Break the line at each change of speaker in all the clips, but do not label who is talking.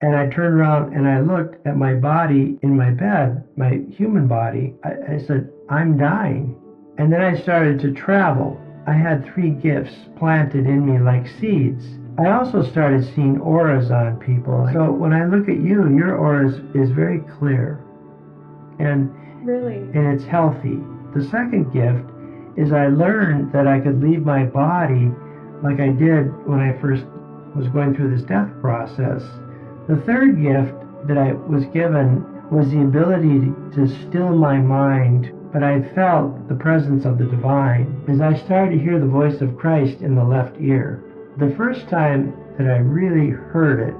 And I turned around and I looked at my body in my bed, my human body. I said, I'm dying. And then I started to travel. I had 3 gifts planted in me like seeds. I also started seeing auras on people. So when I look at you, your aura is very clear and
Really?
it's healthy. The second gift is I learned that I could leave my body like I did when I first was going through this death process. The third gift that I was given was the ability to still my mind, but I felt the presence of the divine as I started to hear the voice of Christ in the left ear. The first time that I really heard it,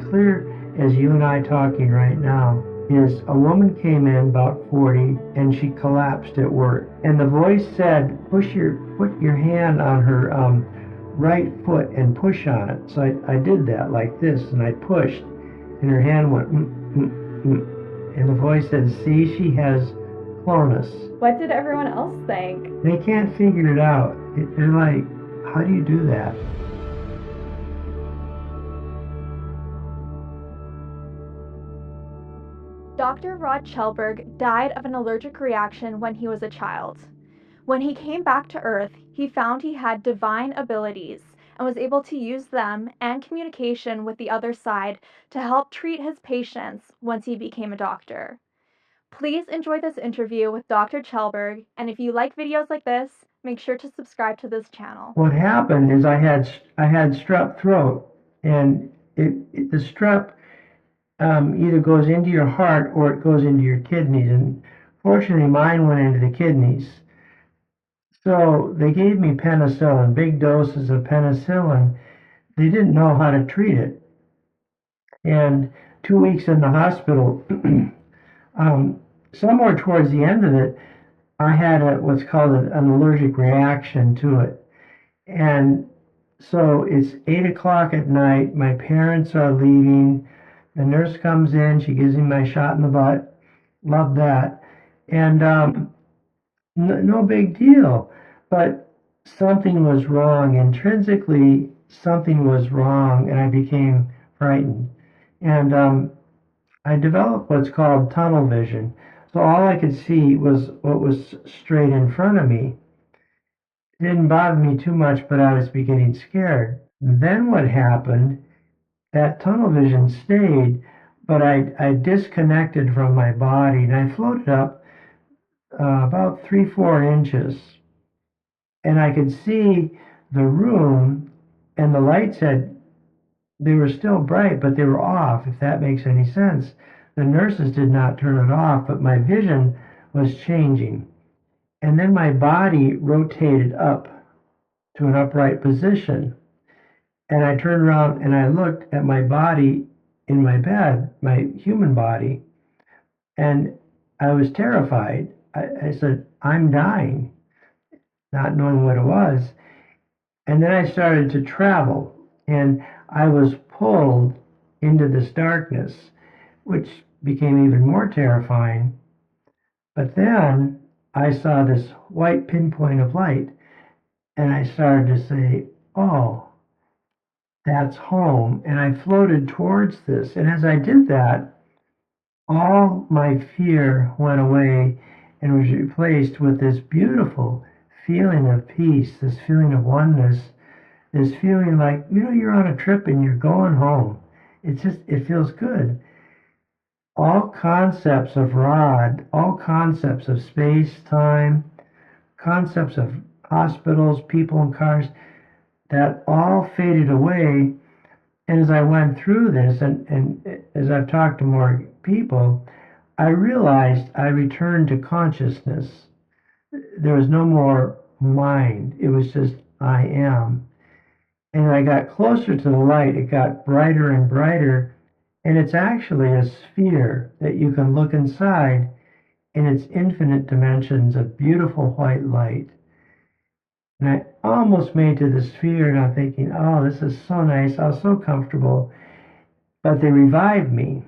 clear as you and I talking right now, is a woman came in about 40 and she collapsed at work. And the voice said, put your hand on her right foot and push on it. So I did that like this and I pushed and her hand went, and the voice said, see, she has clonus.
What did everyone else think?
They can't figure it out. They're like, how do you do that?
Dr. Rod Schelberg died of an allergic reaction when he was a child. When he came back to Earth, he found he had divine abilities and was able to use them and communication with the other side to help treat his patients once he became a doctor. Please enjoy this interview with Dr. Schelberg, and if you like videos like this, make sure to subscribe to this channel.
What happened is I had strep throat, and the strep either goes into your heart or it goes into your kidneys. And fortunately, mine went into the kidneys. So they gave me penicillin, big doses of penicillin. They didn't know how to treat it. And 2 weeks in the hospital, somewhere towards the end of it, I had what's called an allergic reaction to it. And so it's 8 o'clock at night. My parents are leaving. The nurse comes in. She gives me my shot in the butt. Love that. And no big deal. But something was wrong. Intrinsically, something was wrong, and I became frightened. And I developed what's called tunnel vision. So all I could see was what was straight in front of me. It didn't bother me too much, but I was beginning scared. Then what happened, that tunnel vision stayed, but I disconnected from my body and I floated up about 3-4 inches. And I could see the room, and the lights they were still bright, but they were off, if that makes any sense. The nurses did not turn it off, but my vision was changing. And then my body rotated up to an upright position. And I turned around and I looked at my body in my bed, my human body, and I was terrified. I said, I'm dying, not knowing what it was. And then I started to travel, and I was pulled into this darkness, which became even more terrifying. But then I saw this white pinpoint of light, and I started to say, oh, that's home. And I floated towards this. And as I did that, all my fear went away and was replaced with this beautiful feeling of peace, this feeling of oneness, this feeling like, you're on a trip and you're going home. It feels good. All concepts of Rod, all concepts of space, time, concepts of hospitals, people and cars, that all faded away. And as I went through this, and as I've talked to more people, I realized I returned to consciousness. There was no more mind. It was just I am. And I got closer to the light. It got brighter and brighter. And it's actually a sphere that you can look inside in its infinite dimensions of beautiful white light. And I almost made to the sphere, and I'm thinking, oh, this is so nice. I was so comfortable. But they revived me.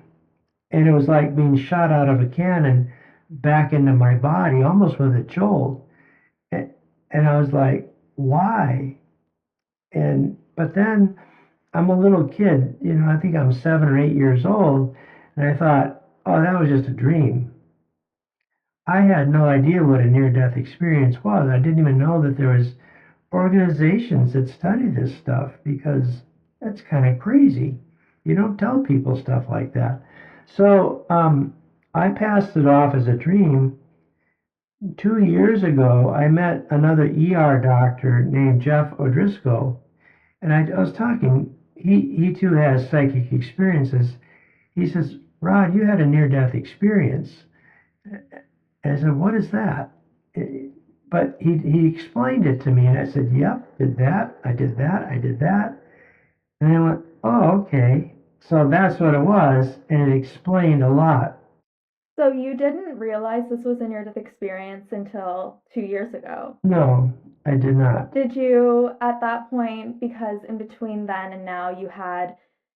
And it was like being shot out of a cannon back into my body, almost with a jolt. And I was like, why? But then I'm a little kid, I think I'm 7 or 8 years old, and I thought, oh, that was just a dream. I had no idea what a near-death experience was. I didn't even know that there was organizations that study this stuff because that's kind of crazy. You don't tell people stuff like that. So I passed it off as a dream. 2 years ago, I met another ER doctor named Jeff O'Driscoll, and I was talking. He too has psychic experiences. He says, Rod, you had a near death experience. And I said, what is that? But he explained it to me, and I said, yep, did that, I did that, I did that. And I went, oh, okay. So that's what it was, and it explained a lot.
So you didn't realize this was a near-death experience until 2 years ago.
No, I did not.
Did you, at that point, because in between then and now you had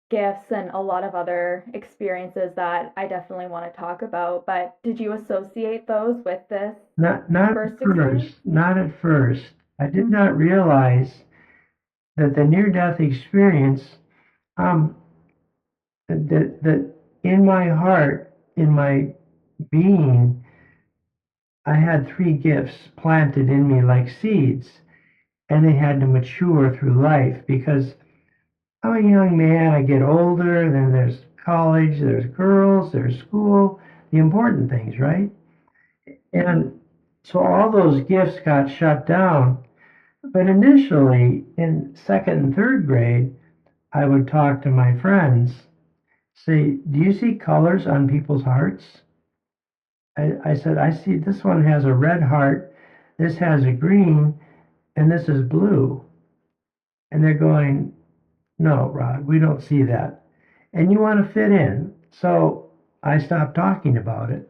gifts and a lot of other experiences that I definitely want to talk about, but did you associate those with this
Not at
first experience?
first. Not at first. I did not realize that the near death experience, um, that in my heart, in my being, I had three gifts planted in me like seeds, and they had to mature through life because I'm a young man. I get older, then there's college, there's girls, there's school, the important things, right? And so all those gifts got shut down. But initially, in second and third grade, I would talk to my friends, say, do you see colors on people's hearts? I said, I see this one has a red heart, this has a green, and this is blue. And they're going, no, Rod, we don't see that. And you want to fit in. So I stopped talking about it.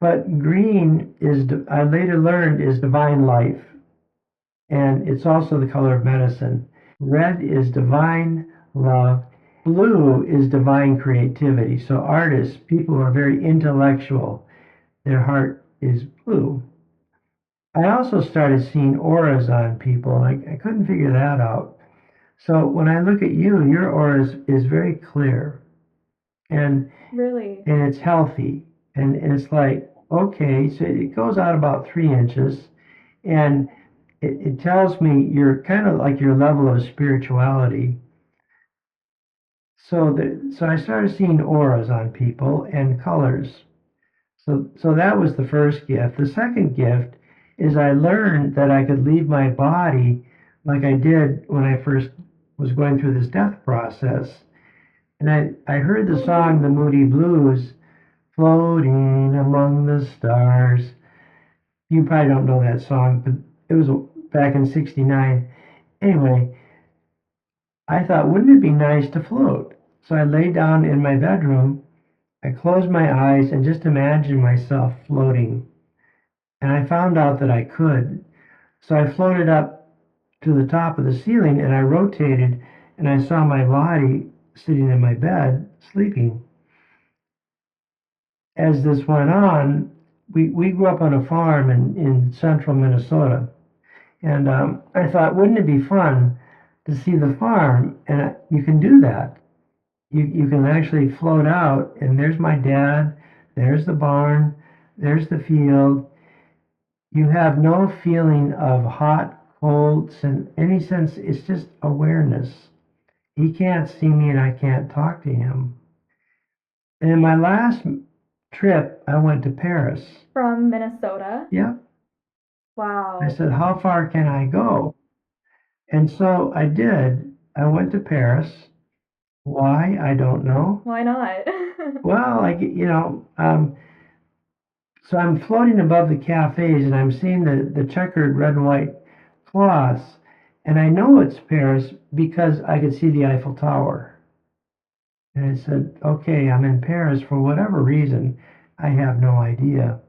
But green is, I later learned, is divine life. And it's also the color of medicine. Red is divine love. Blue is divine creativity. So artists, people who are very intellectual, their heart is blue. I also started seeing auras on people. I couldn't figure that out. So when I look at you, your aura is very clear, and
Really?
and it's healthy, and it's like, okay, so it goes out about 3 inches, and it tells me you're kind of like your level of spirituality. So I started seeing auras on people and colors. So that was the first gift. The second gift is I learned that I could leave my body like I did when I first was going through this death process. And I heard the song, the Moody Blues, floating among the stars. You probably don't know that song, but it was back in '69. Anyway, I thought, wouldn't it be nice to float? So I lay down in my bedroom, I closed my eyes, and just imagined myself floating. And I found out that I could. So I floated up to the top of the ceiling and I rotated, and I saw my body sitting in my bed sleeping. As this went on, we grew up on a farm in central Minnesota. And I thought, wouldn't it be fun to see the farm? And you can do that. You can actually float out, and there's my dad, there's the barn, there's the field. You have no feeling of hot, cold, any sense. It's just awareness. He can't see me, and I can't talk to him. And in my last trip, I went to Paris.
From Minnesota?
Yep.
Wow.
I said, how far can I go? And so I did. I went to Paris. Why? I don't know.
Why not?
Well, so I'm floating above the cafes and I'm seeing the checkered red and white cloths. And I know it's Paris because I could see the Eiffel Tower. And I said, okay, I'm in Paris for whatever reason. I have no idea.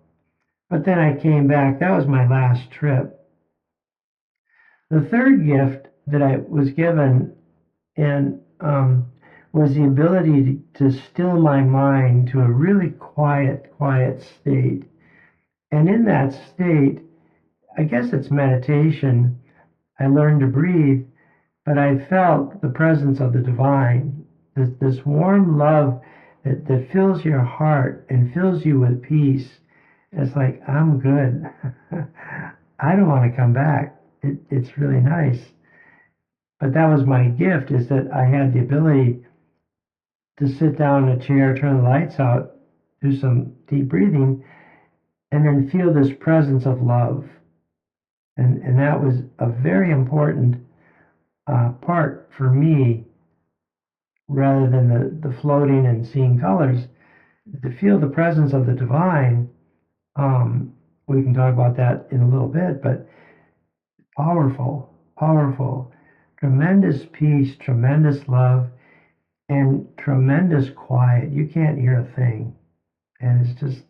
But then I came back. That was my last trip. The third gift that I was given and was the ability to still my mind to a really quiet state. And in that state, I guess it's meditation. I learned to breathe, but I felt the presence of the divine, this warm love that fills your heart and fills you with peace. It's like, I'm good. I don't want to come back. It's really nice. But that was my gift, is that I had the ability to sit down in a chair, turn the lights out, do some deep breathing, and then feel this presence of love. And that was a very important part for me, rather than the floating and seeing colors. To feel the presence of the divine, we can talk about that in a little bit, but powerful, powerful, tremendous peace, tremendous love, and tremendous quiet. You can't hear a thing, and it's just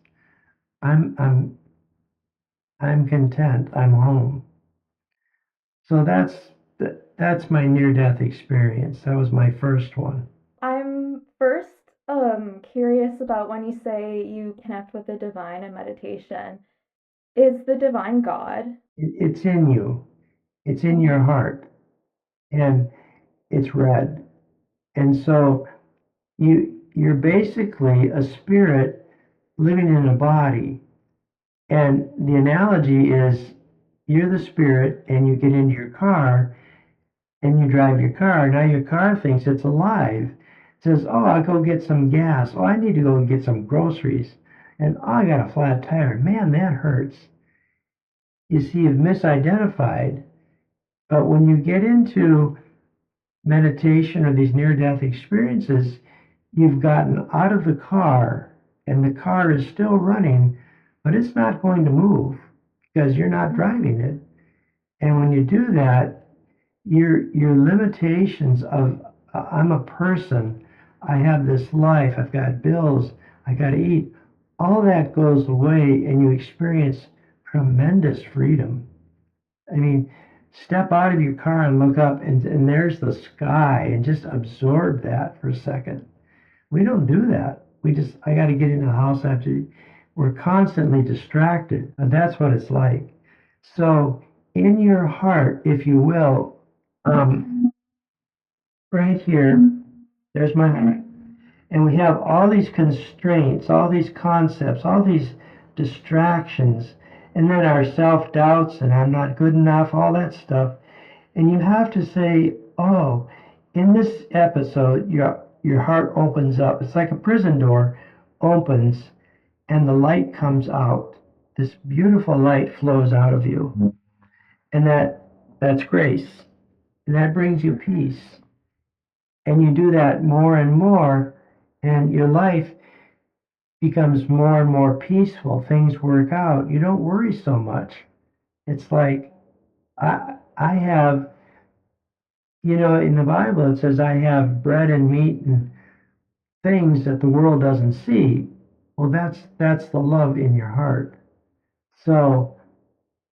I'm I'm I'm content. I'm home. So that's my near-death experience. That was my first one.
I'm first curious about when you say you connect with the divine in meditation. Is the divine God?
It's in you. It's in your heart, and it's red. And so you're basically a spirit living in a body. And the analogy is, you're the spirit and you get into your car and you drive your car. Now your car thinks it's alive. It says, oh, I'll go get some gas. Oh, I need to go get some groceries. And oh, I got a flat tire. Man, that hurts. You see, you've misidentified. But when you get into meditation or these near-death experiences, you've gotten out of the car and the car is still running, but it's not going to move because you're not driving it. And when you do that, your limitations of I'm a person, I have this life, I've got bills, I got to eat, all that goes away and you experience tremendous freedom. I mean, step out of your car and look up, and there's the sky, and just absorb that for a second. We don't do that. I got to get into the house after. We're constantly distracted. And that's what it's like. So, in your heart, if you will, right here, there's my heart. And we have all these constraints, all these concepts, all these distractions, and then our self doubts, and I'm not good enough, all that stuff. And you have to say, oh, in this episode, your heart opens up. It's like a prison door opens and the light comes out. This beautiful light flows out of you. And that's grace. And that brings you peace. And you do that more and more, and your life becomes more and more peaceful. Things work out. You don't worry so much. It's like I have, in the Bible it says I have bread and meat and things that the world doesn't see. Well, that's the love in your heart. So,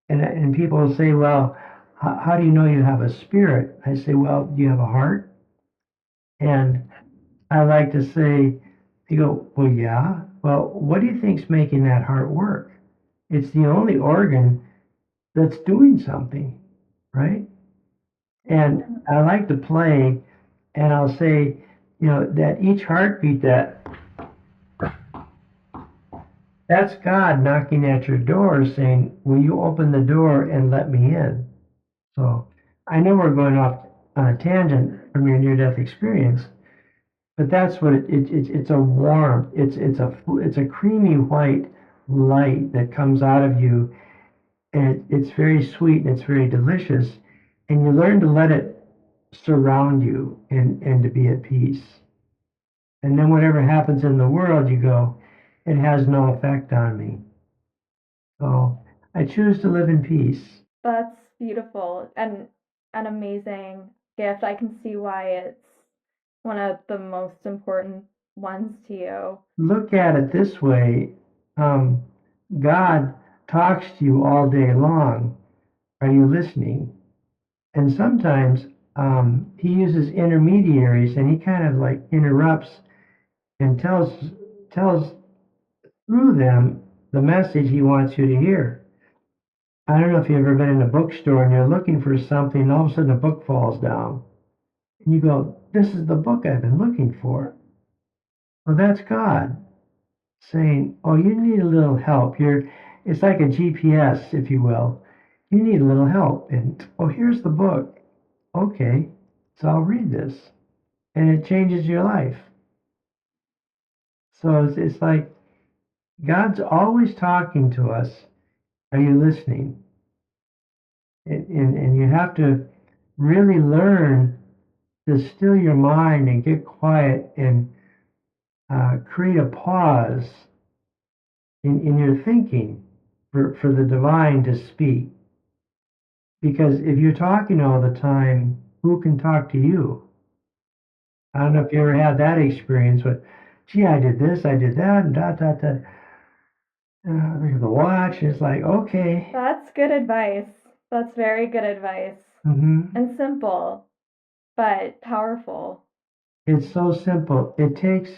and people say, well, how do you know you have a spirit? I say, well, do you have a heart? And I like to say, you go, well, yeah. Well, what do you think's making that heart work? It's the only organ that's doing something, right? And I like to play, and I'll say, that each heartbeat, that's God knocking at your door saying, will you open the door and let me in? So I know we're going off on a tangent from your near-death experience, but that's what it's a warmth. It's a creamy white light that comes out of you, and it's very sweet and it's very delicious, and you learn to let it surround you and to be at peace. And then whatever happens in the world, you go, it has no effect on me. So I choose to live in peace.
That's beautiful and an amazing gift. I can see why it's one of the most important ones to you.
Look at it this way. Um, God talks to you all day long. Are you listening? And sometimes he uses intermediaries, and he kind of like interrupts and tells through them the message he wants you to hear. I don't know if you've ever been in a bookstore and you're looking for something, and all of a sudden a book falls down. And you go, this is the book I've been looking for. Well, that's God saying, oh, you need a little help. It's like a GPS, if you will. You need a little help. And, oh, here's the book. Okay, so I'll read this. And it changes your life. So it's like God's always talking to us. Are you listening? And you have to really learn to still your mind and get quiet and create a pause in your thinking for the divine to speak. Because if you're talking all the time, who can talk to you? I don't know if you ever had that experience with, gee, I did this, I did that, and dot, dot, dot. Look at the watch. It's like, okay.
That's good advice. That's very good advice.
Mm-hmm.
And simple, but powerful.
It's so simple. It takes,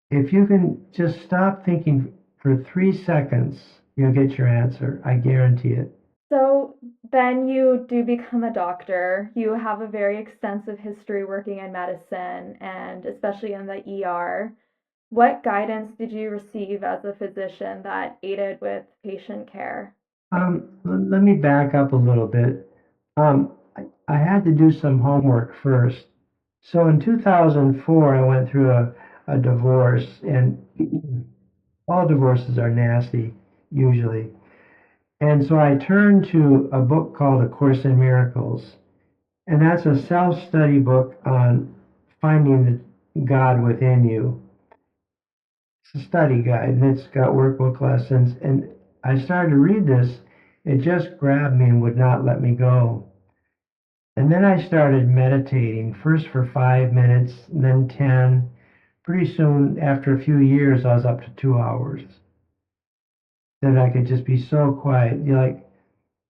if you can just stop thinking for 3 seconds, you'll get your answer. I guarantee it.
So then you do become a doctor. You have a very extensive history working in medicine and especially in the ER. What guidance did you receive as a physician that aided with patient care?
Let me back up a little bit. I had to do some homework first. So in 2004, I went through a divorce, and all divorces are nasty, usually. And so I turned to a book called A Course in Miracles. And that's a self study book on finding the God within you. It's a study guide, and it's got workbook lessons. And I started to read this. It just grabbed me and would not let me go. And then I started meditating, first for 5 minutes, then 10. Pretty soon, after a few years, I was up to 2 hours. That I could just be so quiet. You like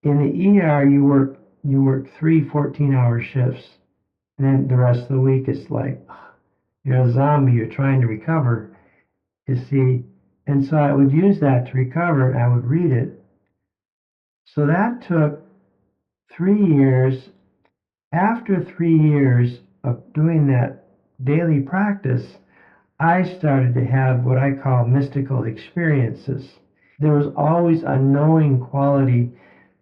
in the ER, you work 3 14-hour shifts, and then the rest of the week it's like you're a zombie. You're trying to recover. You see, and so I would use that to recover, and I would read it. So that took 3 years. After 3 years of doing that daily practice, I started to have what I call mystical experiences. There was always a knowing quality.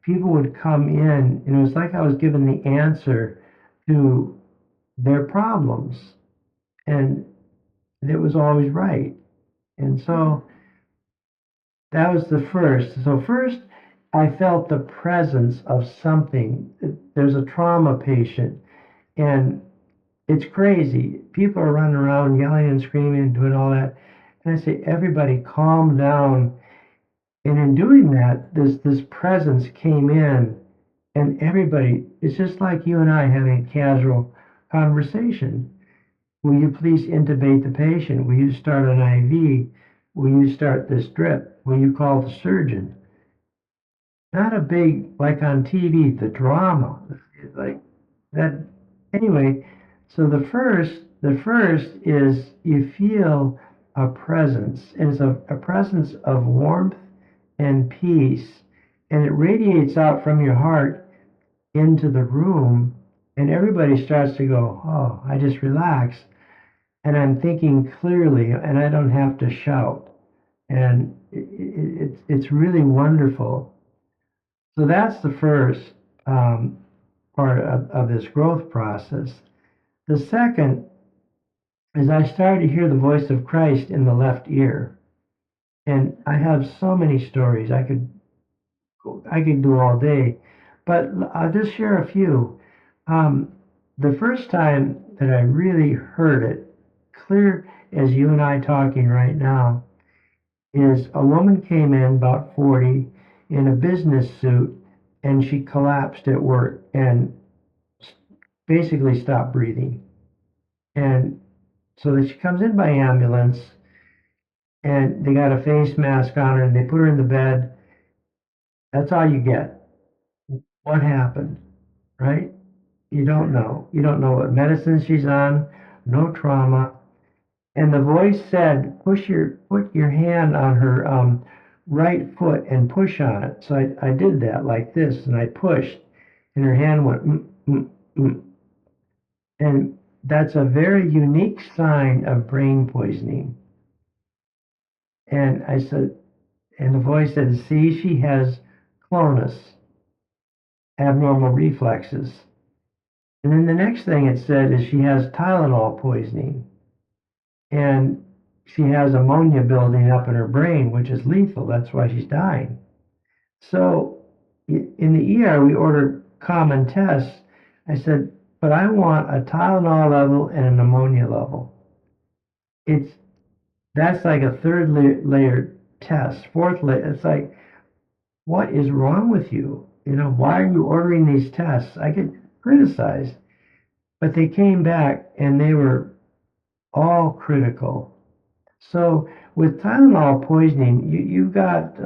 People would come in, and it was like I was given the answer to their problems, and it was always right. And so that was the first. So, first, I felt the presence of something. There's a trauma patient, and it's crazy. People are running around yelling and screaming and doing all that. And I say, everybody calm down. And in doing that, this presence came in, and everybody, it's just like you and I having a casual conversation. Will you please intubate the patient? Will you start an IV? Will you start this drip? Will you call the surgeon? Not a big, like on TV, the drama, like that. Anyway, so the first is you feel a presence, and it's a presence of warmth and peace, and it radiates out from your heart into the room, and everybody starts to go, oh, I just relax, and I'm thinking clearly, and I don't have to shout, and it's really wonderful. So that's the first part of this growth process. The second is I started to hear the voice of Christ in the left ear. And I have so many stories I could do all day, but I'll just share a few. Um, the first time that I really heard it, clear as you and I talking right now, is a woman came in about 40 in a business suit, and she collapsed at work and basically stopped breathing. And so that she comes in by ambulance, and they got a face mask on her, and they put her in the bed. That's all you get. What happened, right? You don't know. You don't know what medicine she's on, no trauma. And the voice said, put your hand on her right foot and push on it. So I did that like this, and I pushed, and her hand went, mm, mm, mm. And that's a very unique sign of brain poisoning. And I said, and the voice said, see, she has clonus, abnormal reflexes. And then the next thing it said is she has Tylenol poisoning. And she has ammonia building up in her brain, which is lethal. That's why she's dying. So in the ER, we ordered common tests. I said, but I want a Tylenol level and an ammonia level. It's That's like a third layer test, fourth layer. It's like, what is wrong with you? Why are you ordering these tests? I get criticized, but they came back and they were all critical. So with Tylenol poisoning, you've got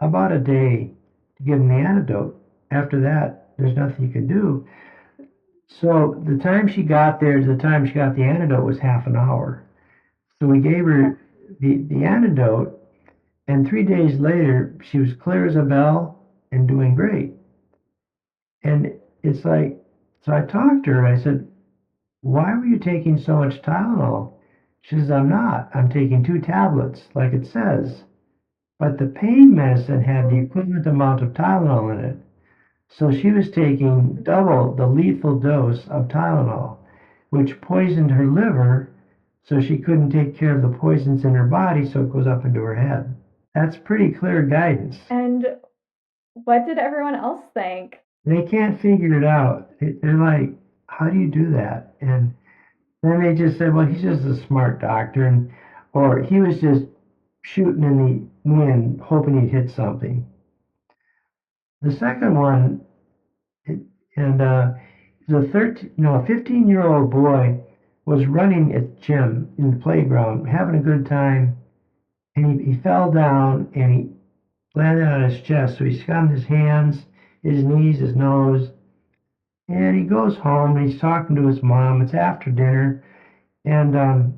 about a day to give them the antidote. After that, there's nothing you can do. So the time she got there to the time she got the antidote was half an hour. So we gave her the antidote, and 3 days later, she was clear as a bell and doing great. And it's like, so I talked to her. I said, why were you taking so much Tylenol? She says, I'm not. I'm taking 2 tablets, like it says. But the pain medicine had the equivalent amount of Tylenol in it. So she was taking double the lethal dose of Tylenol, which poisoned her liver, so she couldn't take care of the poisons in her body, so it goes up into her head. That's pretty clear guidance.
And what did everyone else think?
They can't figure it out. They're like, how do you do that? And then they just said, well, he's just a smart doctor, or he was just shooting in the wind, hoping he'd hit something. The second one, and a 15-year-old boy was running at gym in the playground, having a good time, and he fell down and he landed on his chest. So he scummed his hands, his knees, his nose, and he goes home and he's talking to his mom. It's after dinner, and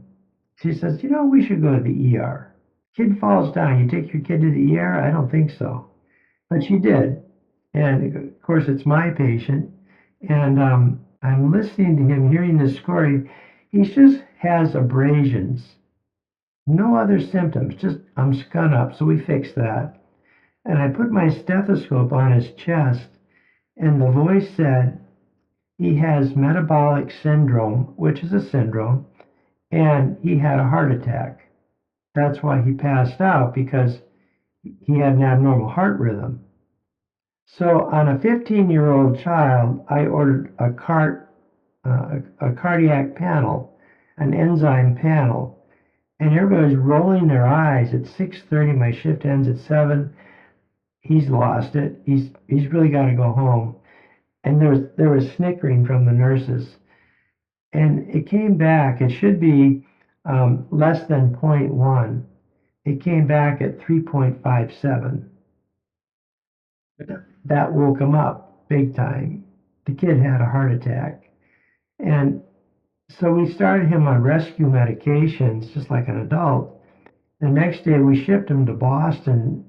she says, we should go to the ER. Kid falls down. You take your kid to the ER? I don't think so. But she did. And of course, it's my patient. And I'm listening to him, hearing this story. He just has abrasions. No other symptoms, just I'm scun up. So we fixed that. And I put my stethoscope on his chest, and the voice said he has metabolic syndrome, which is a syndrome, and he had a heart attack. That's why he passed out, because he had an abnormal heart rhythm. So on a 15-year-old child, I ordered a cardiac panel, an enzyme panel, and everybody's rolling their eyes. At 6:30, my shift ends at 7. He's lost it. He's really got to go home. And there was snickering from the nurses. And it came back. It should be less than 0.1. It came back at 3.57. That woke him up big time. The kid had a heart attack. And so we started him on rescue medications, just like an adult. The next day, we shipped him to Boston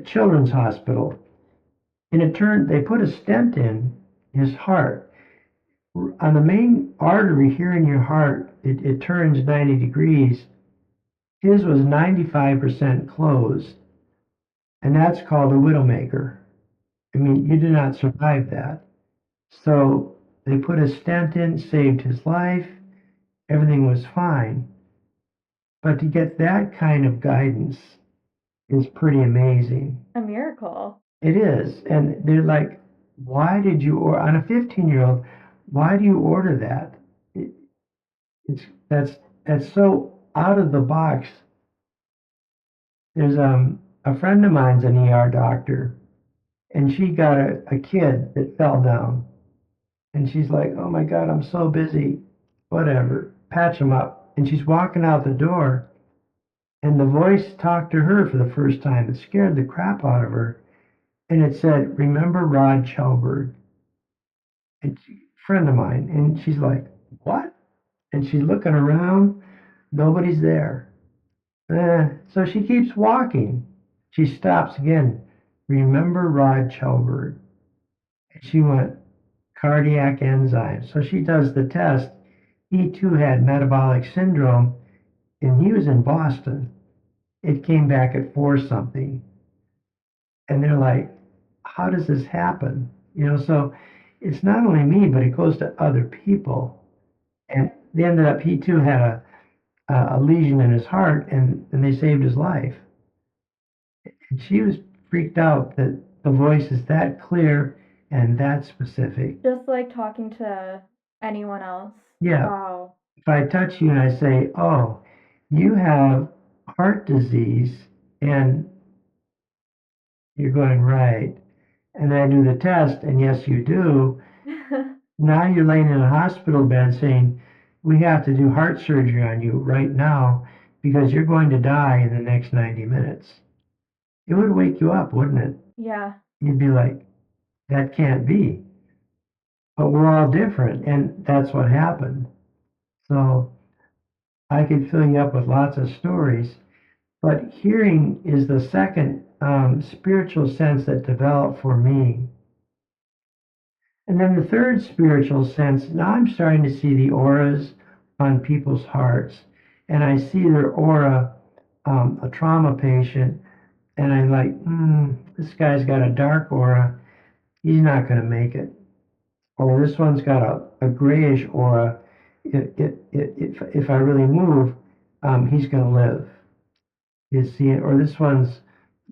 Children's Hospital. And they put a stent in his heart. On the main artery here in your heart, it turns 90 degrees. His was 95% closed. And that's called a widowmaker. I mean, you do not survive that. So they put a stent in, saved his life. Everything was fine. But to get that kind of guidance is pretty amazing.
A miracle.
It is. And they're like, why did you, or on a 15-year-old, why do you order that? That's so out of the box. There's a friend of mine's an ER doctor, and she got a kid that fell down. And she's like, oh my God, I'm so busy. Whatever. Patch him up. And she's walking out the door, and the voice talked to her for the first time. It scared the crap out of her. And it said, remember Rod Chelberg? And friend of mine. And she's like, what? And she's looking around. Nobody's there. So she keeps walking. She stops again. Remember Rod Chelberg? And she went, cardiac enzymes. So she does the test. He too had metabolic syndrome, and he was in Boston. It came back at 4 something. And they're like, how does this happen? So it's not only me, but it goes to other people. And they ended up, he too had a lesion in his heart, and they saved his life. And she was freaked out that the voice is that clear and that specific.
Just like talking to anyone else.
Yeah.
Wow.
If I touch you and I say, oh, you have heart disease, and you're going, right. And then I do the test, and yes, you do. Now you're laying in a hospital bed saying, we have to do heart surgery on you right now because you're going to die in the next 90 minutes. It would wake you up, wouldn't it?
Yeah.
You'd be like, that can't be. But we're all different, and that's what happened. So I could fill you up with lots of stories, but hearing is the second spiritual sense that developed for me. And then the third spiritual sense, now I'm starting to see the auras on people's hearts. And I see their aura, a trauma patient, and I'm like, this guy's got a dark aura. He's not going to make it. Or this one's got a grayish aura. If I really move, he's going to live. You see it? Or this one's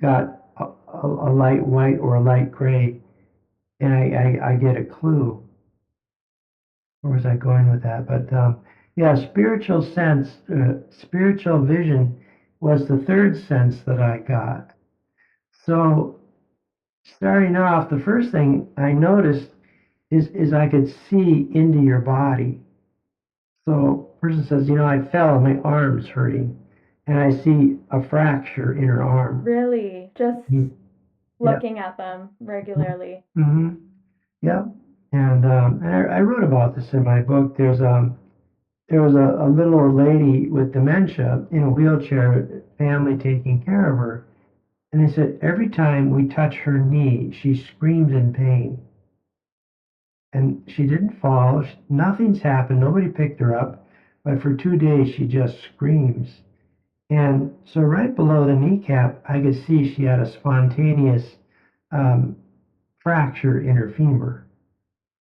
got a light white or a light gray, and I get a clue. Where was I going with that? But yeah, spiritual sense, spiritual vision was the third sense that I got. So starting off, the first thing I noticed is I could see into your body. So a person says, I fell and my arm's hurting, and I see a fracture in her arm.
Really? Just
Yeah.
looking at them regularly.
Mm-hmm. Yeah. And I wrote about this in my book. There was a little old lady with dementia in a wheelchair, family taking care of her. And they said every time we touch her knee, she screams in pain. And she didn't fall. Nothing's happened. Nobody picked her up. But for 2 days, she just screams. And so right below the kneecap, I could see she had a spontaneous fracture in her femur.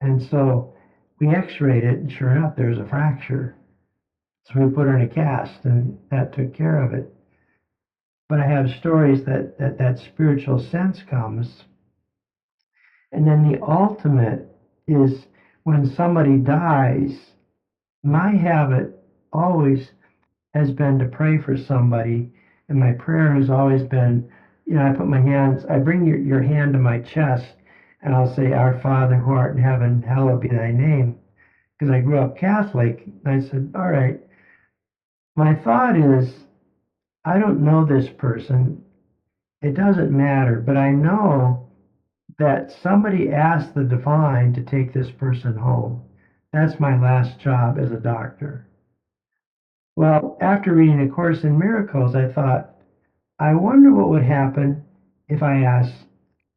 And so we x-rayed it, and sure enough, there's a fracture. So we put her in a cast, and that took care of it. But I have stories that spiritual sense comes. And then the ultimate is when somebody dies, my habit always has been to pray for somebody. And my prayer has always been, I put my hands, I bring your hand to my chest, and I'll say, Our Father who art in heaven, hallowed be thy name. Because I grew up Catholic, and I said, all right, my thought is, I don't know this person. It doesn't matter, but I know that somebody asked the divine to take this person home. That's my last job as a doctor. Well, after reading A Course in Miracles, I thought, I wonder what would happen if I asked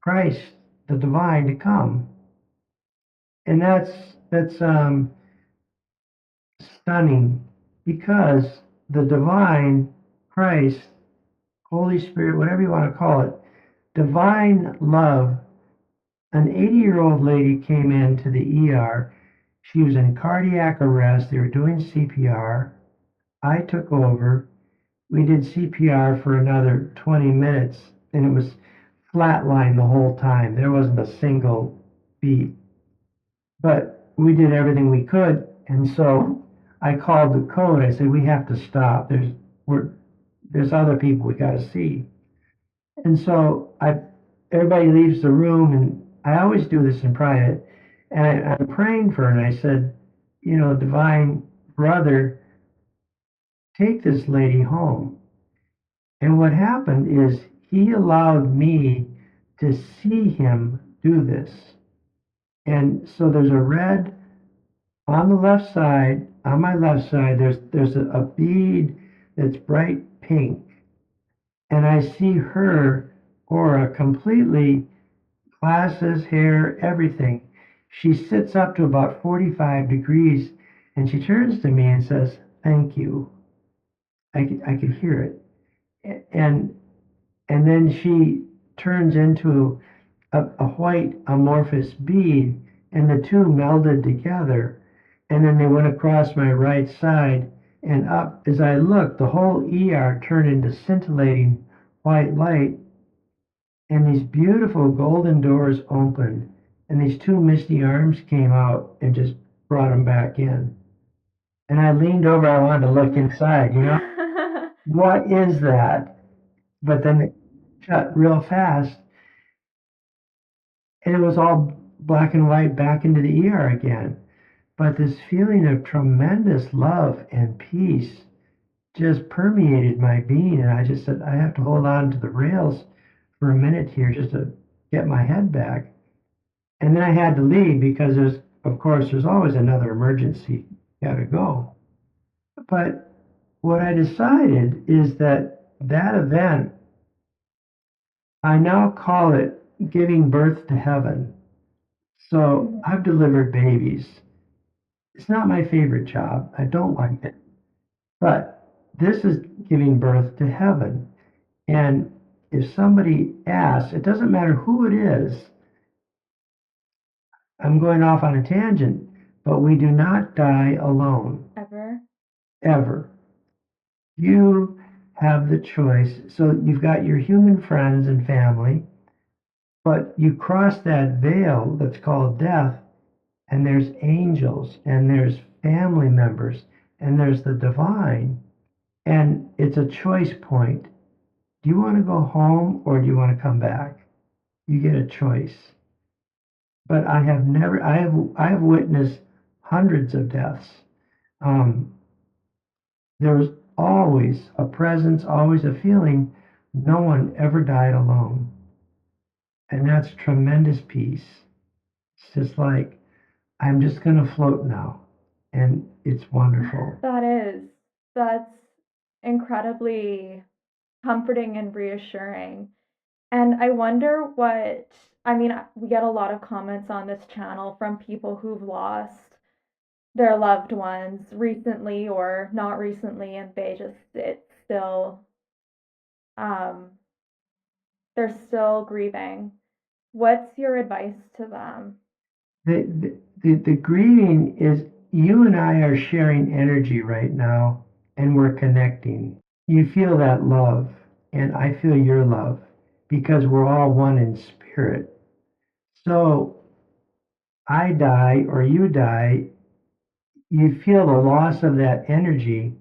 Christ, the divine, to come. And that's stunning because the divine, Christ, Holy Spirit, whatever you want to call it, divine love. An 80-year-old lady came into the ER. She was in cardiac arrest. They were doing CPR. I took over. We did CPR for another 20 minutes, and it was flatline the whole time. There wasn't a single beat. But we did everything we could, and so I called the code. I said, we have to stop. There's other people we got to see. And so everybody leaves the room, and I always do this in private. And I'm praying for her, and I said, divine brother, take this lady home. And what happened is he allowed me to see him do this. And so there's a red on the left side, on my left side, there's a bead that's bright pink. And I see her aura completely, glasses, hair, everything. She sits up to about 45 degrees and she turns to me and says, "Thank you." I could hear it. And then she turns into a white amorphous bead, and the two melded together. And then they went across my right side and up. As I looked, the whole ER turned into scintillating white light, and these beautiful golden doors opened, and these two misty arms came out and just brought them back in. And I leaned over, I wanted to look inside, what is that? But then it shut real fast, and it was all black and white back into the ER again. But this feeling of tremendous love and peace just permeated my being, and I just said, I have to hold on to the rails for a minute here just to get my head back. And then I had to leave because there's always another emergency. Got to go. But what I decided is that event, I now call it giving birth to heaven. So I've delivered babies. It's not my favorite job. I don't like it. But this is giving birth to heaven. And if somebody asks, it doesn't matter who it is, I'm going off on a tangent, but we do not die alone.
Ever?
Ever. You have the choice. So you've got your human friends and family, but you cross that veil that's called death, and there's angels, and there's family members, and there's the divine. And it's a choice point. Do you want to go home or do you want to come back? You get a choice. But I have witnessed hundreds of deaths. There was always a presence, always a feeling. No one ever died alone. And that's tremendous peace. It's just like, I'm just going to float now. And it's wonderful.
That's incredibly comforting and reassuring. And I wonder we get a lot of comments on this channel from people who've lost their loved ones recently or not recently, and um, they're still grieving. What's your advice to them?
The grieving is, you and I are sharing energy right now, and we're connecting. You feel that love, and I feel your love, because we're all one in spirit. So I die or you die, you feel the loss of that energy,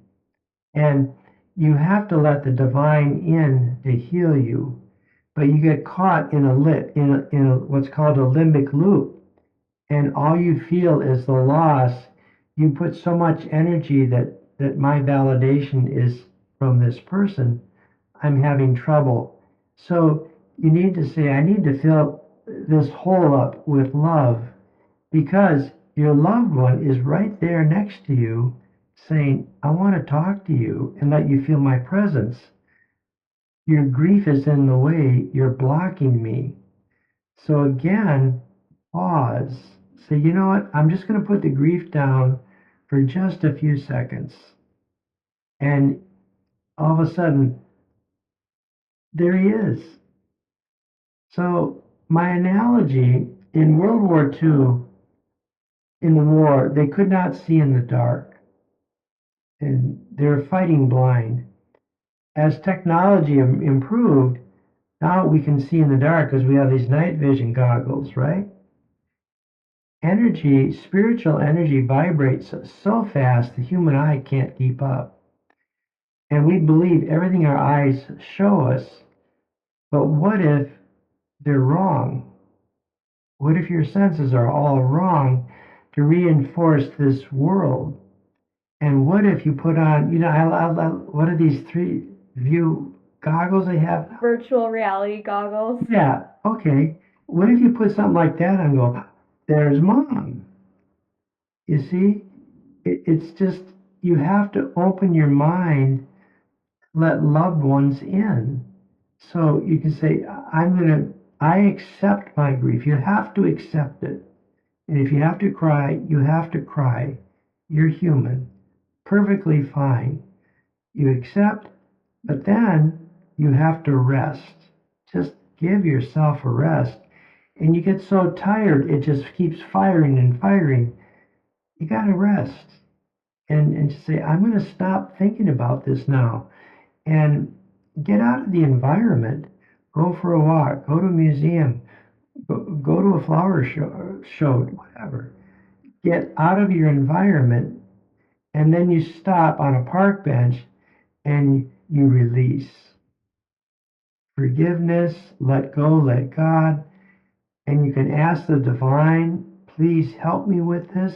and you have to let the divine in to heal you. But you get caught in a what's called a limbic loop, and all you feel is the loss. You put so much energy that my validation is from this person. I'm having trouble. So you need to say, I need to fill this hole up with love, because your loved one is right there next to you saying, I want to talk to you and let you feel my presence. Your grief is in the way. You're blocking me. So again, pause. Say, you know what? I'm just going to put the grief down for just a few seconds. And all of a sudden, there he is. So my analogy, in World War II, in the war, they could not see in the dark, and they were fighting blind. As technology improved, now we can see in the dark because we have these night vision goggles, right? Energy, spiritual energy vibrates so fast the human eye can't keep up. And we believe everything our eyes show us, but what if they're wrong? What if your senses are all wrong to reinforce this world? And what if you put on, what are these 3D goggles they have?
Virtual reality goggles.
Yeah, okay. What if you put something like that on and go, there's mom? You see, it's just, you have to open your mind, let loved ones in. So you can say, I accept my grief. You have to accept it. And if you have to cry, you have to cry. You're human, perfectly fine. You accept, but then you have to rest. Just give yourself a rest. And you get so tired, it just keeps firing and firing. You got to rest and just say, I'm going to stop thinking about this now and get out of the environment. Go for a walk, go to a museum, go to a flower show, whatever. Get out of your environment, and then you stop on a park bench and you release. Forgiveness, let go, let God, and you can ask the divine, please help me with this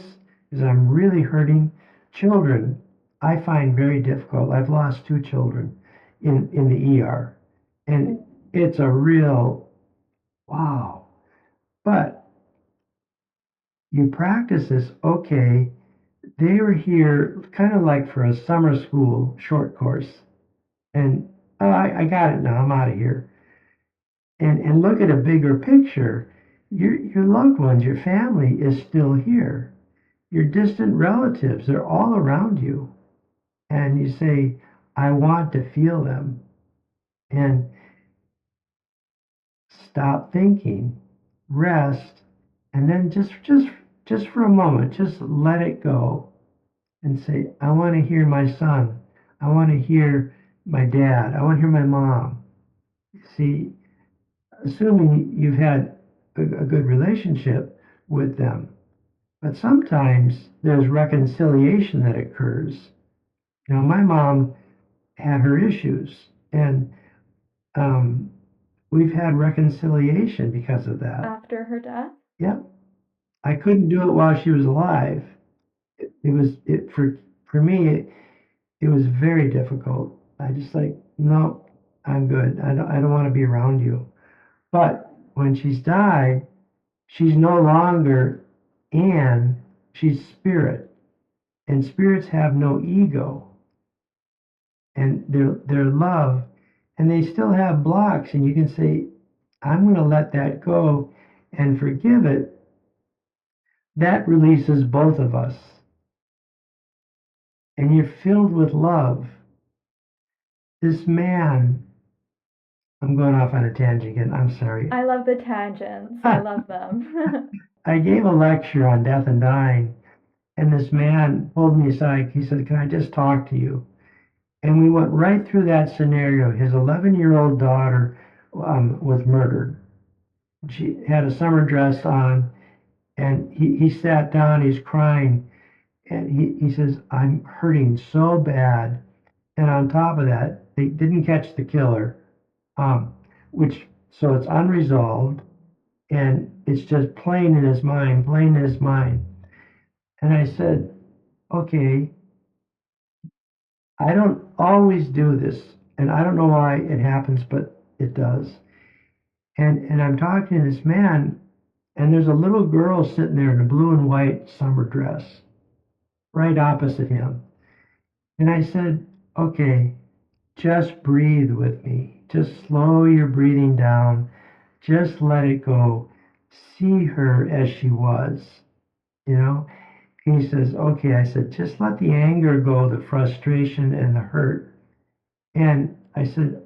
because I'm really hurting. Children, I find very difficult. I've lost 2 children in the ER, and it's a real wow. But you practice this, okay, they were here kind of like for a summer school short course. And oh, I got it now, I'm out of here. And look at a bigger picture. Your loved ones, your family is still here. Your distant relatives, they're all around you. And you say, I want to feel them. And stop thinking, rest, and then just for a moment, just let it go and say, I want to hear my son. I want to hear my dad. I want to hear my mom. See, assuming you've had a good relationship with them, but sometimes there's reconciliation that occurs. You know, my mom had her issues, and we've had reconciliation because of that.
After her death?
Yep. I couldn't do it while she was alive. For me, it was very difficult. I just like, no, I'm good. I don't want to be around you. But when she's died, she's no longer Anne, she's spirit. And spirits have no ego. And they're love. And they still have blocks. And you can say, I'm going to let that go and forgive it. That releases both of us. And you're filled with love. This man, I'm going off on a tangent again. I'm sorry.
I love the tangents. I love them.
I gave a lecture on death and dying, and this man pulled me aside. He said, can I just talk to you? And we went right through that scenario. His 11-year-old daughter was murdered. She had a summer dress on, and he sat down, he's crying, and he says, I'm hurting so bad. And on top of that, they didn't catch the killer, so it's unresolved, and it's just playing in his mind, playing in his mind. And I said, okay, I don't always do this, and I don't know why it happens, but it does. And I'm talking to this man, and there's a little girl sitting there in a blue and white summer dress, right opposite him. And I said, okay, just breathe with me. Just slow your breathing down. Just let it go. See her as she was, you know? And he says, okay. I said, just let the anger go, the frustration and the hurt. And I said,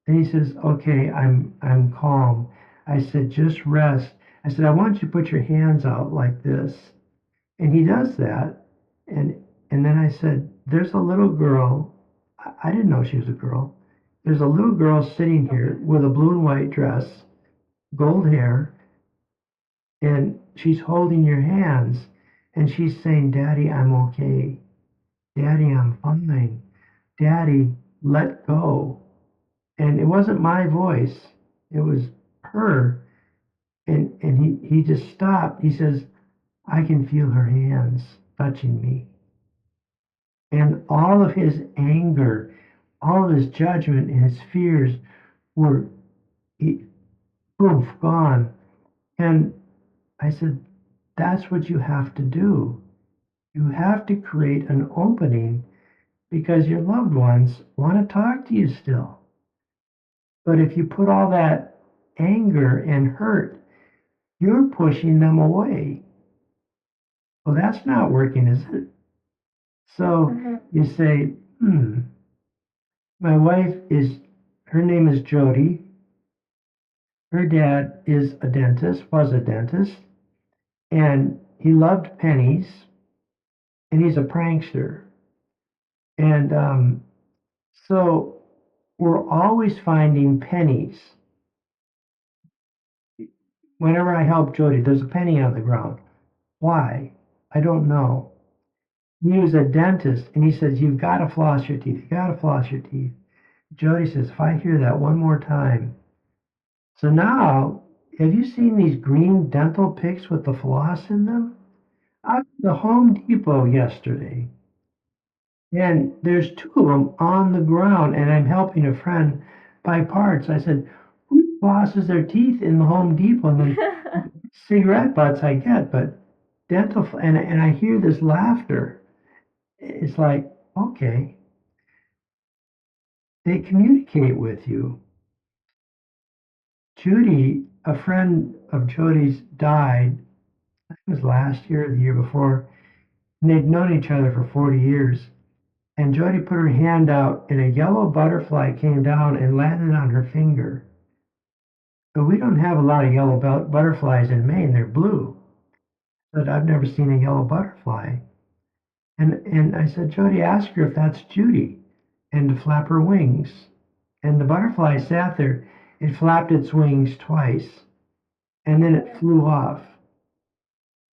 and he says, okay, I'm calm. I said, just rest. I said, I want you to put your hands out like this. And he does that. And then I said, there's a little girl. I didn't know she was a girl. There's a little girl sitting here with a blue and white dress, gold hair, and she's holding your hands. And she's saying, Daddy, I'm okay. Daddy, I'm fine. Daddy, let go. And it wasn't my voice. It was her. And he just stopped. He says, I can feel her hands touching me. And all of his anger, all of his judgment and his fears were, poof, gone. And I said, that's what you have to do. You have to create an opening because your loved ones want to talk to you still. But if you put all that anger and hurt, you're pushing them away. Well, that's not working, is it? So you say, my wife is, her name is Jody. Her dad is a dentist, was a dentist, and he loved pennies, and he's a prankster. And so we're always finding pennies. Whenever I help Jody, there's a penny on the ground. Why? I don't know. He was a dentist, and he says, you've got to floss your teeth. You've got to floss your teeth. Jody says, if I hear that one more time. So now, have you seen these green dental picks with the floss in them? I was at the Home Depot yesterday, and there's two of them on the ground, and I'm helping a friend buy parts. I said, who flosses their teeth in the Home Depot? And then cigarette butts I get, but dental, and I hear this laughter. It's like, okay, they communicate with you. Judy, a friend of Jody's, died. It was last year or the year before, and they'd known each other for 40 years. And Jody put her hand out, and a yellow butterfly came down and landed on her finger. But we don't have a lot of yellow butterflies in Maine. They're blue. But I've never seen a yellow butterfly. And I said, Jody, ask her if that's Judy, and to flap her wings. And the butterfly sat there. It flapped its wings twice, and then it flew off.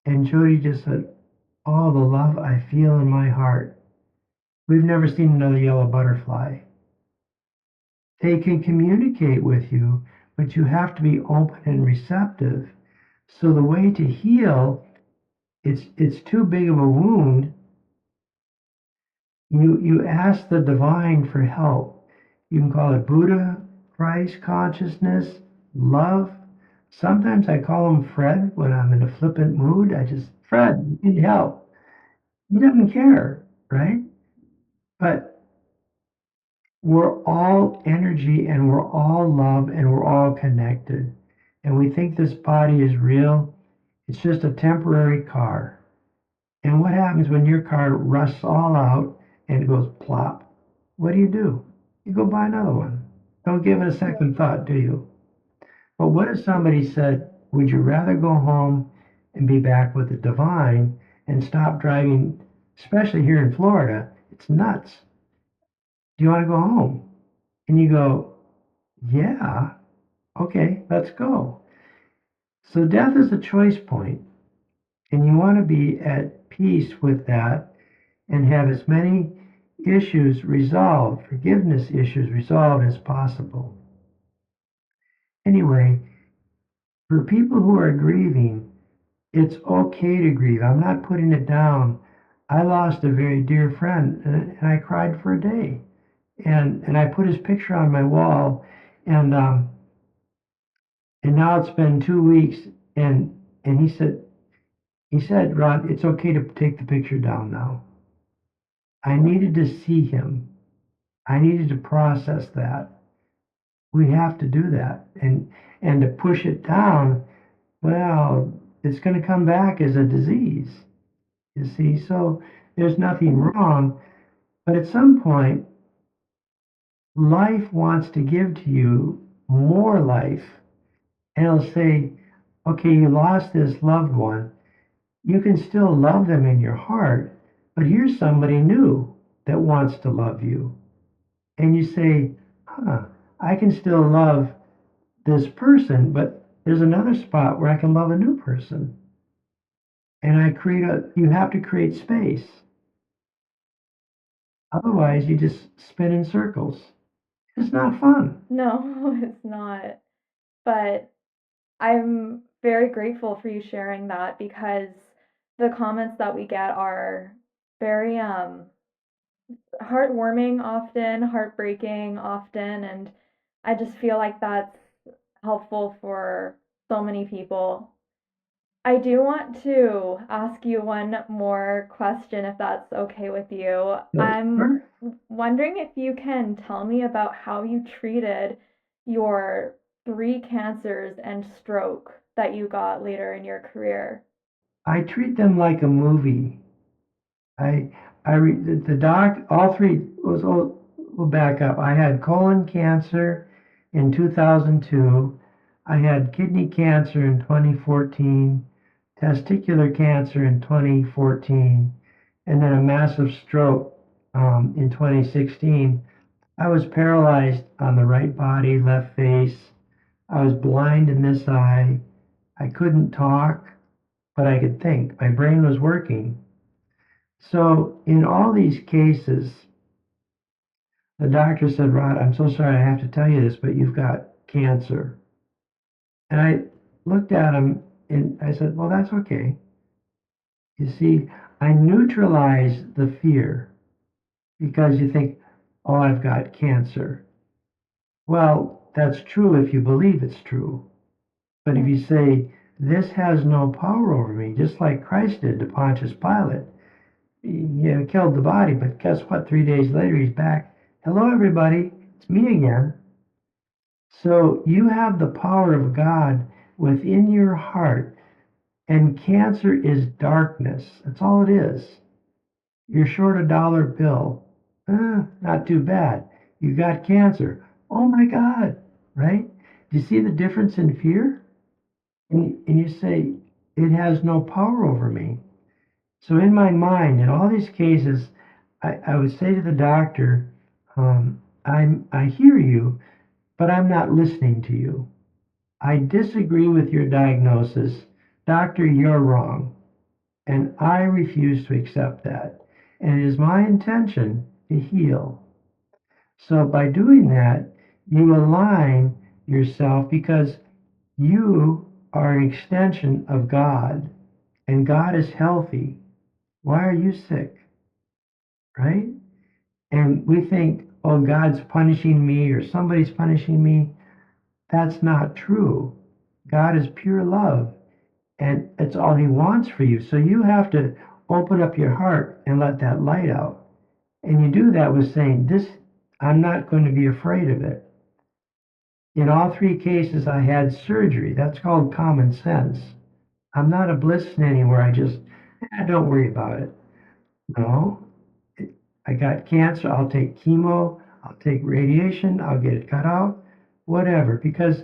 And Jody just said, all the love I feel in my heart. We've never seen another yellow butterfly. They can communicate with you, but you have to be open and receptive. So the way to heal, it's too big of a wound. You ask the divine for help. You can call it Buddha, Christ, consciousness, love. Sometimes I call him Fred when I'm in a flippant mood. I just, Fred, you need help. He doesn't care, right? But we're all energy and we're all love and we're all connected. And we think this body is real. It's just a temporary car. And what happens when your car rusts all out and goes plop? What do? You go buy another one. Don't give it a second thought, do you? But what if somebody said, would you rather go home and be back with the divine and stop driving, especially here in Florida? It's nuts. Do you want to go home? And you go, yeah, okay, let's go. So death is a choice point, and you want to be at peace with that and have as many issues resolved, forgiveness issues resolved as possible. Anyway, for people who are grieving, it's okay to grieve. I'm not putting it down. I lost a very dear friend, and I cried for a day. And I put his picture on my wall, and now it's been 2 weeks, and he said, Rod, it's okay to take the picture down now. I needed to see him. I needed to process that. We have to do that, and to push it down, well, it's going to come back as a disease. You see, so there's nothing wrong, but at some point, life wants to give to you more life, and it'll say, okay, you lost this loved one. You can still love them in your heart, but here's somebody new that wants to love you. And you say, I can still love this person, but there's another spot where I can love a new person. And you have to create space. Otherwise, you just spin in circles. It's not fun.
No, it's not. But I'm very grateful for you sharing that because the comments that we get are very heartwarming often, heartbreaking often, and I just feel like that's helpful for so many people. I do want to ask you one more question if that's okay with you. I'm
Sure.
wondering if you can tell me about how you treated your three cancers and stroke that you got later in your career.
I treat them like a movie. I the doc, all three was, we'll back up. I had colon cancer in 2002. I had kidney cancer in 2014, testicular cancer in 2014, and then a massive stroke in 2016. I was paralyzed on the right body, left face. I was blind in this eye. I couldn't talk, but I could think. My brain was working. So in all these cases, the doctor said, Rod, I'm so sorry I have to tell you this, but you've got cancer. And I looked at him and I said, well, that's okay. You see, I neutralize the fear because you think, oh, I've got cancer. Well, that's true if you believe it's true. But if you say, this has no power over me, just like Christ did to Pontius Pilate, he killed the body, but guess what? 3 days later, he's back. Hello, everybody. It's me again. So you have the power of God within your heart, and cancer is darkness. That's all it is. You're short a dollar bill. Not too bad. You got cancer. Oh my God, right? Do you see the difference in fear? And you say, it has no power over me. So in my mind, in all these cases, I would say to the doctor, I hear you, but I'm not listening to you. I disagree with your diagnosis. Doctor, you're wrong. And I refuse to accept that. And it is my intention to heal. So by doing that, you align yourself because you are an extension of God, and God is healthy. Why are you sick? Right? And we think, oh, God's punishing me or somebody's punishing me. That's not true. God is pure love, and it's all He wants for you. So you have to open up your heart and let that light out. And you do that with saying, this, I'm not going to be afraid of it. In all three cases, I had surgery. That's called common sense. I'm not a bliss anywhere. I just, don't worry about it. No, I got cancer. I'll take chemo. I'll take radiation. I'll get it cut out, whatever, because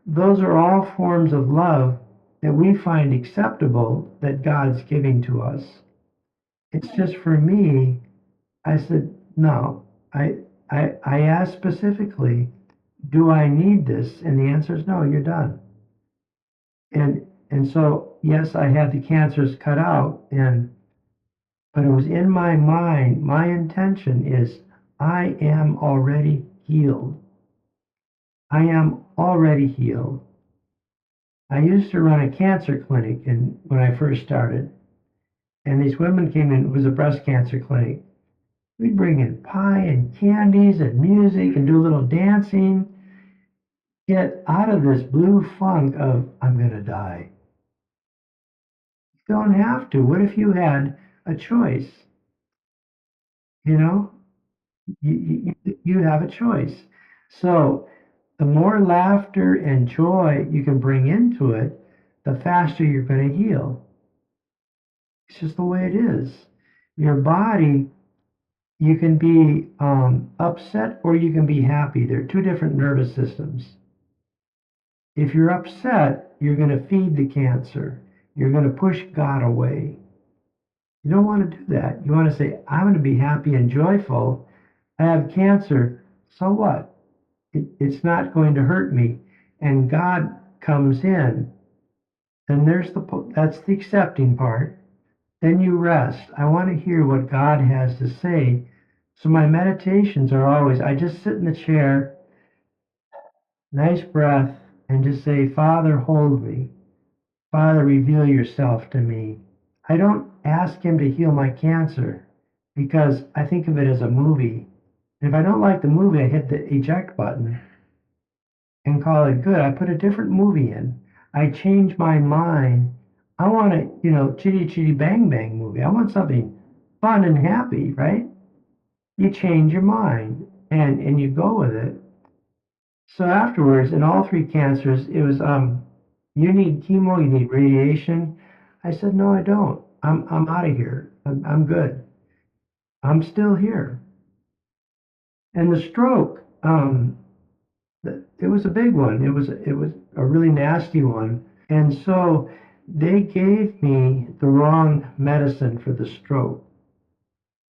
those are all forms of love that we find acceptable that God's giving to us. It's just for me, I said, no. I asked specifically, do I need this? And the answer is no, you're done. And so, yes, I had the cancers cut out, but it was in my mind, my intention is I am already healed. I am already healed. I used to run a cancer clinic when I first started. And these women came in, it was a breast cancer clinic. We'd bring in pie and candies and music and do a little dancing. Get out of this blue funk of, I'm going to die. You don't have to. What if you had a choice? You know, you have a choice. So the more laughter and joy you can bring into it, the faster you're going to heal. It's just the way it is. Your body, you can be upset or you can be happy. They're two different nervous systems. If you're upset, you're going to feed the cancer. You're going to push God away. You don't want to do that. You want to say, I'm going to be happy and joyful. I have cancer. So what? It's not going to hurt me. And God comes in. And that's the accepting part. Then you rest. I want to hear what God has to say. So my meditations are always, I just sit in the chair, nice breath, and just say, Father, hold me. Father, reveal yourself to me. I don't ask Him to heal my cancer because I think of it as a movie. And if I don't like the movie, I hit the eject button and call it good. I put a different movie in. I change my mind. I want a, chitty chitty bang bang movie. I want something fun and happy, right? You change your mind and you go with it. So afterwards, in all three cancers, it was you need chemo, you need radiation. I said, no, I don't. I'm out of here. I'm good. I'm still here. And the stroke, it was a big one. It was a really nasty one. And so they gave me the wrong medicine for the stroke.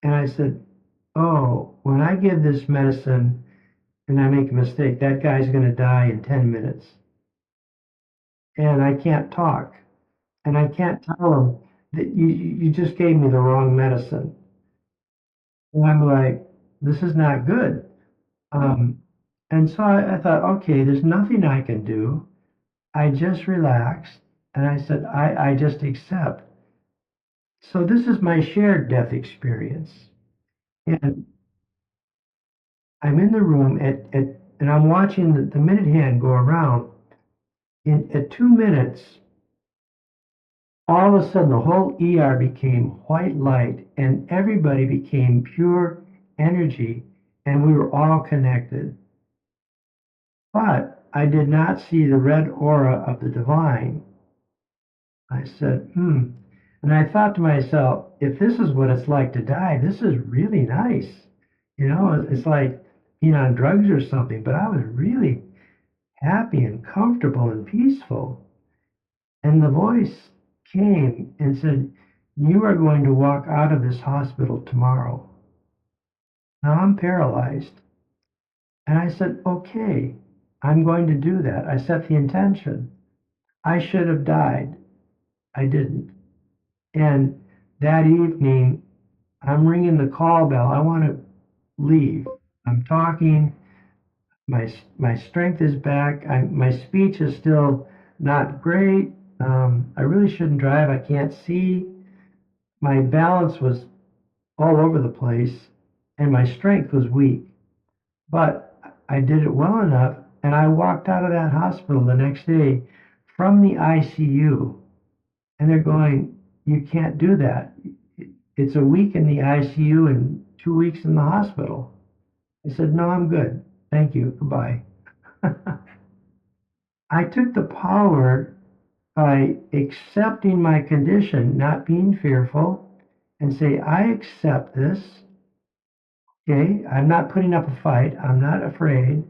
And I said, oh, when I give this medicine and I make a mistake, that guy's going to die in 10 minutes. And I can't talk. And I can't tell him that you just gave me the wrong medicine. And I'm like, this is not good. Um, and so I thought, okay, there's nothing I can do. I just relaxed and I said, I just accept. So this is my shared death experience. And I'm in the room and I'm watching the minute hand go around. At 2 minutes, all of a sudden the whole ER became white light and everybody became pure energy and we were all connected. But I did not see the red aura of the divine. I said, And I thought to myself, if this is what it's like to die, this is really nice. It's like being on drugs or something, but I was really happy and comfortable and peaceful. And the voice came and said, you are going to walk out of this hospital tomorrow. Now I'm paralyzed. And I said, okay, I'm going to do that. I set the intention. I should have died. I didn't. And that evening, I'm ringing the call bell. I want to leave. I'm talking. My strength is back. My speech is still not great. I really shouldn't drive. I can't see. My balance was all over the place, and my strength was weak. But I did it well enough, and I walked out of that hospital the next day from the ICU, and they're going, "You can't do that. It's a week in the ICU and 2 weeks in the hospital." I said, "No, I'm good. Thank you. Goodbye." I took the power by accepting my condition, not being fearful, and say, I accept this. Okay, I'm not putting up a fight. I'm not afraid.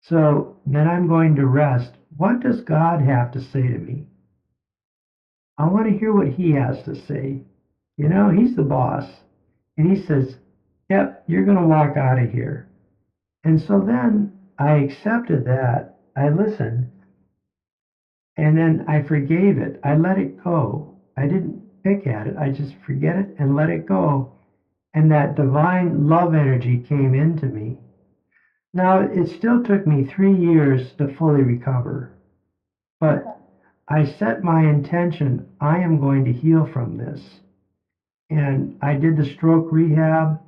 So then I'm going to rest. What does God have to say to me? I want to hear what He has to say. He's the boss. And He says, yep, you're going to walk out of here. And so then I accepted that. I listened. And then I forgave it. I let it go. I didn't pick at it. I just forget it and let it go. And that divine love energy came into me. Now, it still took me 3 years to fully recover, but I set my intention, I am going to heal from this. And I did the stroke rehab.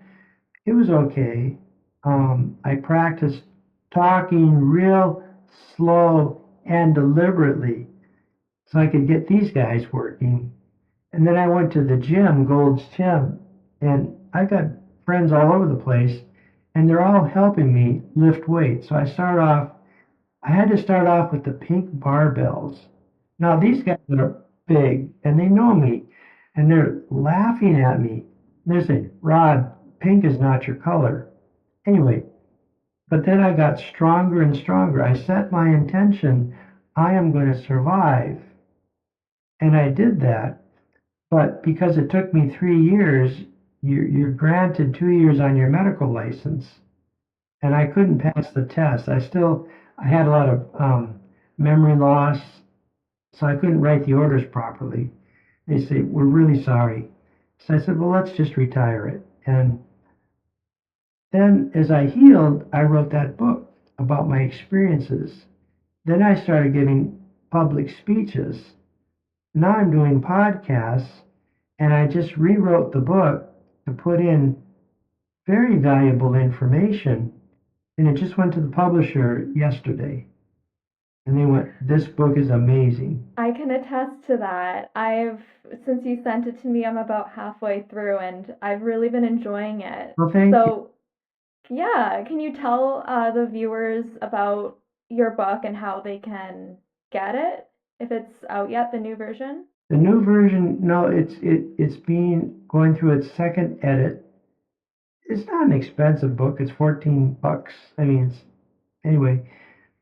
It was okay. I practiced talking real slow and deliberately so I could get these guys working. And then I went to the gym, Gold's Gym, and I got friends all over the place, and they're all helping me lift weights. So I had to start off with the pink barbells. Now, these guys are big, and they know me, and they're laughing at me. They're saying, Rod, pink is not your color. Anyway, but then I got stronger and stronger. I set my intention, I am going to survive. And I did that. But because it took me 3 years, you're granted 2 years on your medical license, and I couldn't pass the test. I had a lot of memory loss, so I couldn't write the orders properly. They say, we're really sorry. So I said, well, let's just retire it. And then as I healed, I wrote that book about my experiences. Then I started giving public speeches. Now I'm doing podcasts, and I just rewrote the book to put in very valuable information. And it just went to the publisher yesterday. And they went, this book is amazing.
I can attest to that. Since you sent it to me, I'm about halfway through and I've really been enjoying it.
Well, thank you.
So, yeah, can you tell the viewers about your book and how they can get it if it's out yet, the new version?
The new version, no, it's being going through its second edit. It's not an expensive book. It's $14. I mean, anyway.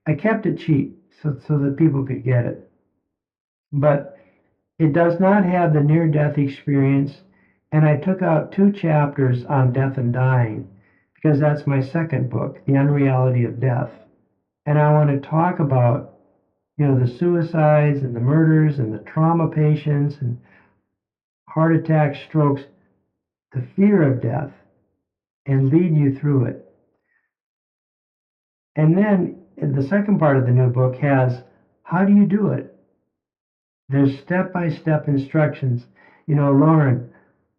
I kept it cheap so that people could get it, but it does not have the near-death experience. And I took out 2 chapters on death and dying because that's my second book, The Unreality of Death. And I want to talk about, the suicides and the murders and the trauma patients and heart attacks, strokes, the fear of death, and lead you through it. And then the second part of the new book has how do you do it? There's step-by-step instructions. Lauren,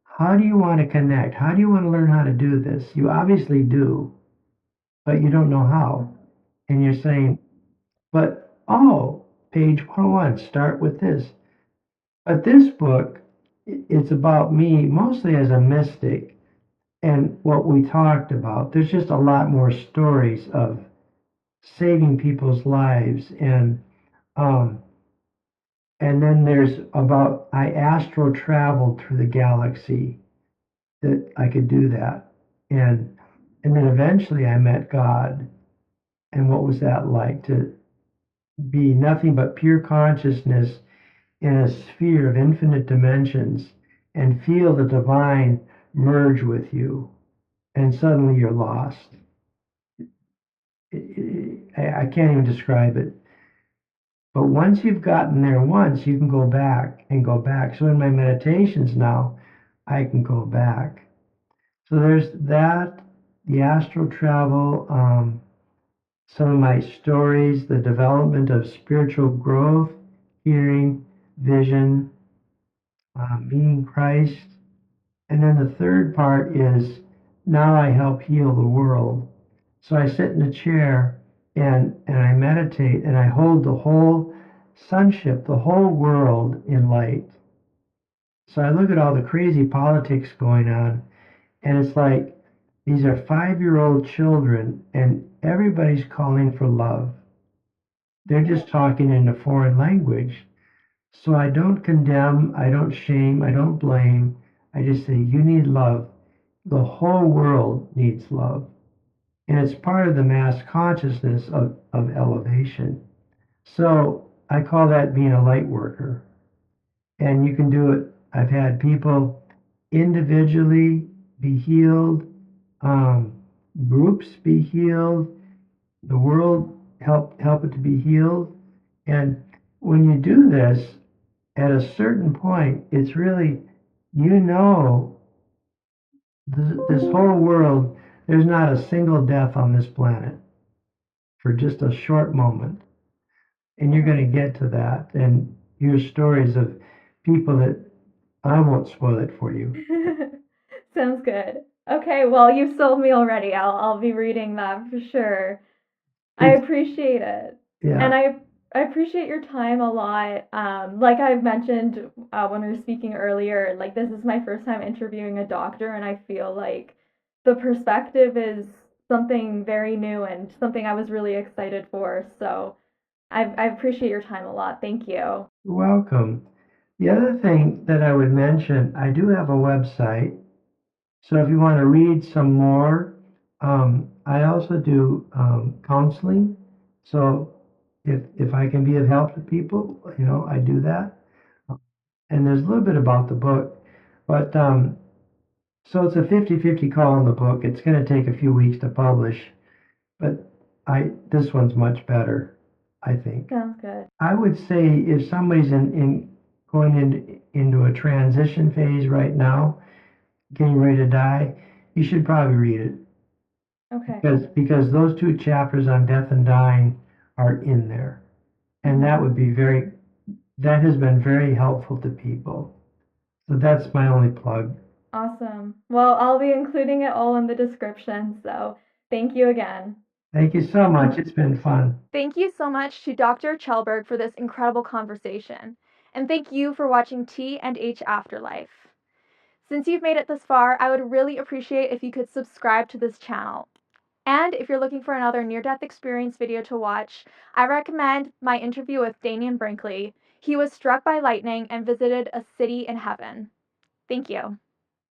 how do you want to connect? How do you want to learn how to do this? You obviously do, but you don't know how. And you're saying, but oh, page 101, start with this. But this book, it's about me mostly as a mystic and what we talked about. There's just a lot more stories of saving people's lives um, and then there's about I astral traveled through the galaxy that I could do that. And then eventually I met God. And what was that like to be nothing but pure consciousness in a sphere of infinite dimensions and feel the divine merge with you and suddenly you're lost. I can't even describe it. But once you've gotten there once, you can go back and go back. So in my meditations now, I can go back. So there's that, the astral travel, some of my stories, the development of spiritual growth, hearing, vision, meeting Christ. And then the third part is now I help heal the world. So I sit in a chair and I meditate and I hold the whole sonship, the whole world in light. So I look at all the crazy politics going on, and it's like these are 5-year-old children, and everybody's calling for love. They're just talking in a foreign language. So I don't condemn, I don't shame, I don't blame. I just say, you need love. The whole world needs love. And it's part of the mass consciousness of elevation. So I call that being a light worker. And you can do it. I've had people individually be healed, um, groups be healed, the world help it to be healed. And when you do this, at a certain point, it's really, this whole world, there's not a single death on this planet for just a short moment. And you're going to get to that and hear stories of people that I won't spoil it for you.
Sounds good. Okay, well, you've sold me already. I'll be reading that for sure. I
It's,
appreciate it. And
yeah,
I appreciate your time a lot. Like I've mentioned when we were speaking earlier, like this is my first time interviewing a doctor, and I feel like the perspective is something very new and something I was really excited for. So I appreciate your time a lot. Thank you.
you're welcome. The other thing that I would mention, I do have a website. So if you want to read some more, I also do counseling. So if I can be of help to people, I do that. And there's a little bit about the book, but so it's a 50-50 call on the book. It's going to take a few weeks to publish, but this one's much better, I think.
Sounds good.
I would say if somebody's in going into a transition phase right now, getting ready to die, you should probably read it
Okay.
because those 2 chapters on death and dying are in there, and that has been very helpful to people. So that's my only plug.
Awesome. Well, I'll be including it all in the description. So thank you again.
Thank you so much. It's been fun.
Thank you so much to Dr. Chelberg for this incredible conversation. And thank you for watching T&H Afterlife. Since you've made it this far, I would really appreciate if you could subscribe to this channel. And if you're looking for another near-death experience video to watch, I recommend my interview with Damian Brinkley. He was struck by lightning and visited a city in heaven. Thank you.